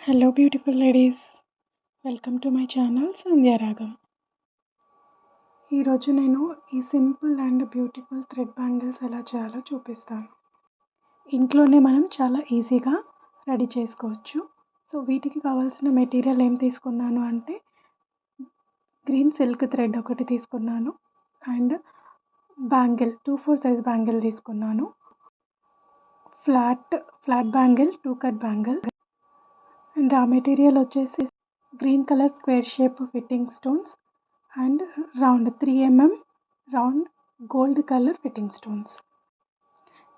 Hello, beautiful ladies. Welcome to my channel Sandhya Ragam. ఈరోజు నేను ఈ simple and beautiful thread bangles ఎలా చేయాలో చూపిస్తాను. ఇంట్లోనే మనం చాలా ఈజీగా రెడీ చేసుకోవచ్చు. సో వీటికి కావాల్సిన మెటీరియల్ ఏం తీసుకున్నాను అంటే గ్రీన్ సిల్క్ థ్రెడ్ ఒకటి తీసుకున్నాను అండ్ బ్యాంగిల్ 2/4 సైజ్ బ్యాంగిల్ తీసుకున్నాను. Flat bangle 2 cut bangle and raw material వచ్చేసి green colour square shape fitting stones and round 3 mm round gold colour fitting stones.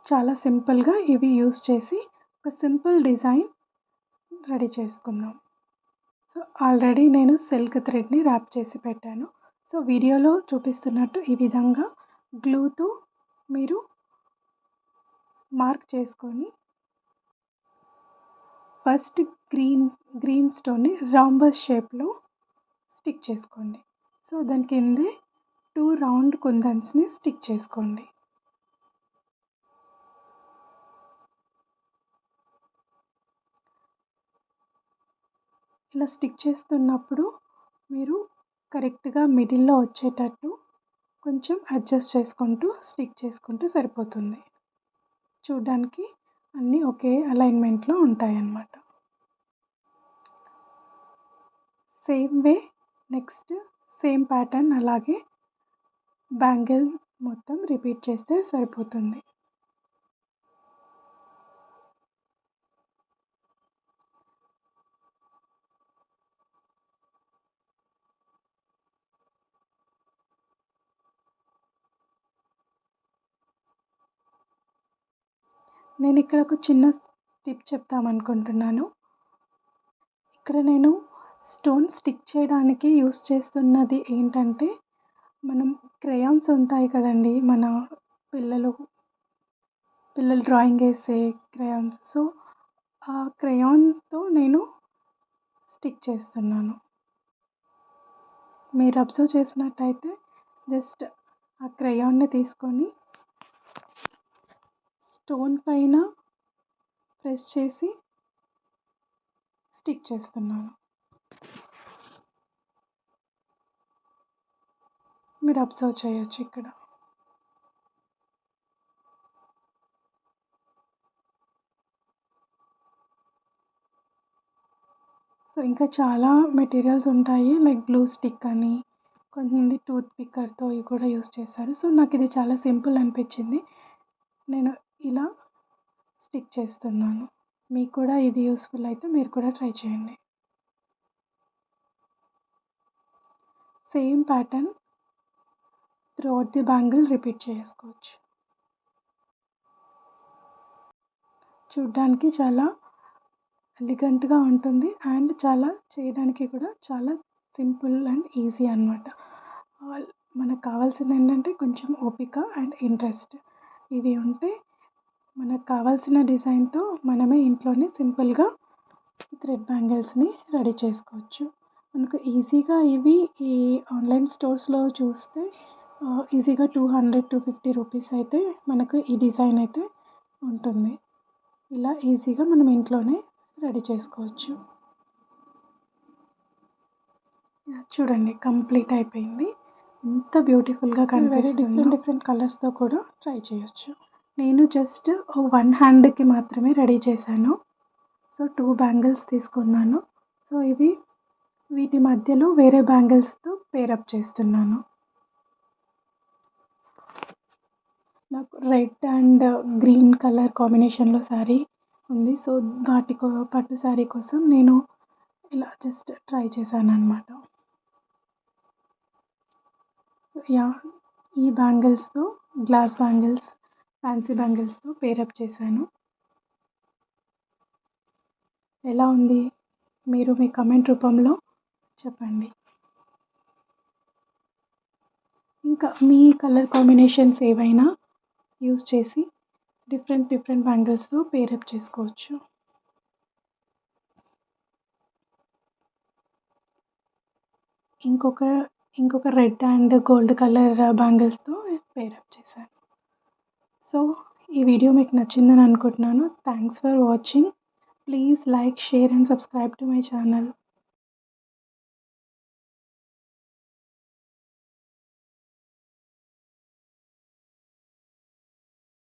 చాలా సింపుల్గా ఇవి యూస్ చేసి ఒక సింపుల్ డిజైన్ రెడీ చేసుకుందాం. సో ఆల్రెడీ నేను silk థ్రెడ్ని ర్యాప్ చేసి పెట్టాను. సో వీడియోలో చూపిస్తున్నట్టు ఈ విధంగా గ్లూతో మీరు మార్క్ చేసుకొని ఫస్ట్ గ్రీన్ స్టోన్ని రాంబస్ షేప్లో స్టిక్ చేసుకోండి. సో దాని కిందే 2 రౌండ్ కుందన్స్ని స్టిక్ చేసుకోండి. ఇలా స్టిక్ చేస్తున్నప్పుడు మీరు కరెక్ట్గా మిడిల్లో వచ్చేటట్టు కొంచెం అడ్జస్ట్ చేసుకుంటూ స్టిక్ చేసుకుంటే సరిపోతుంది. చూడడానికి అన్నీ ఒకే అలైన్మెంట్లో ఉంటాయన్నమాట. Same way next same pattern అలాగే బ్యాంగిల్ మొత్తం రిపీట్ చేస్తే సరిపోతుంది. నేను ఇక్కడ ఒక చిన్న టిప్ చెప్తామనుకుంటున్నాను. ఇక్కడ నేను స్టోన్ స్టిక్ చేయడానికి యూస్ చేస్తున్నది ఏంటంటే మనం క్రేయాన్స్ ఉంటాయి కదండి, మన పిల్లలు డ్రాయింగ్ వేసే క్రేయాన్స్. సో ఆ క్రేయాన్తో నేను స్టిక్ చేస్తున్నాను. మీరు అబ్జర్వ్ చేసినట్టయితే జస్ట్ ఆ క్రేయాన్ని తీసుకొని స్టోన్ పైన ప్రెస్ చేసి స్టిక్ చేస్తున్నాను. మీరు అబ్జర్వ్ చేయొచ్చు ఇక్కడ. సో ఇంకా చాలా మెటీరియల్స్ ఉంటాయి లైక్ గ్లూ స్టిక్ అని, కొంతమంది టూత్ పిక్కర్తో ఇవి కూడా యూస్ చేస్తారు. సో నాకు ఇది చాలా సింపుల్ అనిపించింది, నేను ఇలా స్టిక్ చేస్తున్నాను. మీకు కూడా ఇది యూస్ఫుల్ అయితే మీరు కూడా ట్రై చేయండి. Same pattern throughout the bangle repeat చేసుకోవచ్చు. చూడ్డానికి చాలా ఎలిగెంట్గా ఉంటుంది అండ్ చాలా చేయడానికి కూడా చాలా సింపుల్ అండ్ ఈజీ అన్నమాట. మనకు కావాల్సింది ఏంటంటే కొంచెం ఓపిక అండ్ ఇంట్రెస్ట్. ఇవి ఉంటే మనకు కావాల్సిన డిజైన్తో మనమే ఇంట్లోనే సింపుల్గా థ్రెడ్ బ్యాంగిల్స్ని రెడీ చేసుకోవచ్చు. మనకు ఈజీగా ఇవి ఈ ఆన్లైన్ స్టోర్స్లో చూస్తే ఈజీగా 200-250 రూపీస్ అయితే మనకు ఈ డిజైన్ అయితే ఉంటుంది. ఇలా ఈజీగా మనం ఇంట్లోనే రెడీ చేసుకోవచ్చు. చూడండి కంప్లీట్ అయిపోయింది. ఎంత బ్యూటిఫుల్గా కనిపిస్తుందో. డిఫరెంట్ కలర్స్తో కూడా ట్రై చేయొచ్చు. నేను జస్ట్ 1 హ్యాండ్కి మాత్రమే రెడీ చేశాను. సో 2 బ్యాంగిల్స్ తీసుకున్నాను. సో వీటి మధ్యలో వేరే బ్యాంగిల్స్తో పేరప్ చేస్తున్నాను. నాకు రెడ్ అండ్ గ్రీన్ కలర్ కాంబినేషన్లో శారీ ఉంది. సో పట్టు శారీ కోసం నేను ఇలా జస్ట్ ట్రై చేశాను అన్నమాట. ఈ బ్యాంగిల్స్తో గ్లాస్ బ్యాంగిల్స్, ఫ్యాన్సీ బ్యాంగిల్స్తో పేరప్ చేశాను. ఎలా ఉంది మీరు మీ కమెంట్ రూపంలో చెప్పండి. ఇంకా మీ కలర్ కాంబినేషన్స్ ఏవైనా యూస్ చేసి డిఫరెంట్ బ్యాంగిల్స్తో పేరప్ చేసుకోవచ్చు. ఇంకొక రెడ్ అండ్ గోల్డ్ కలర్ బ్యాంగిల్స్తో పేరప్ చేశాను. సో ఈ వీడియో మీకు నచ్చిందని అనుకుంటున్నాను. Thanks for watching. Please like, share and subscribe to my channel.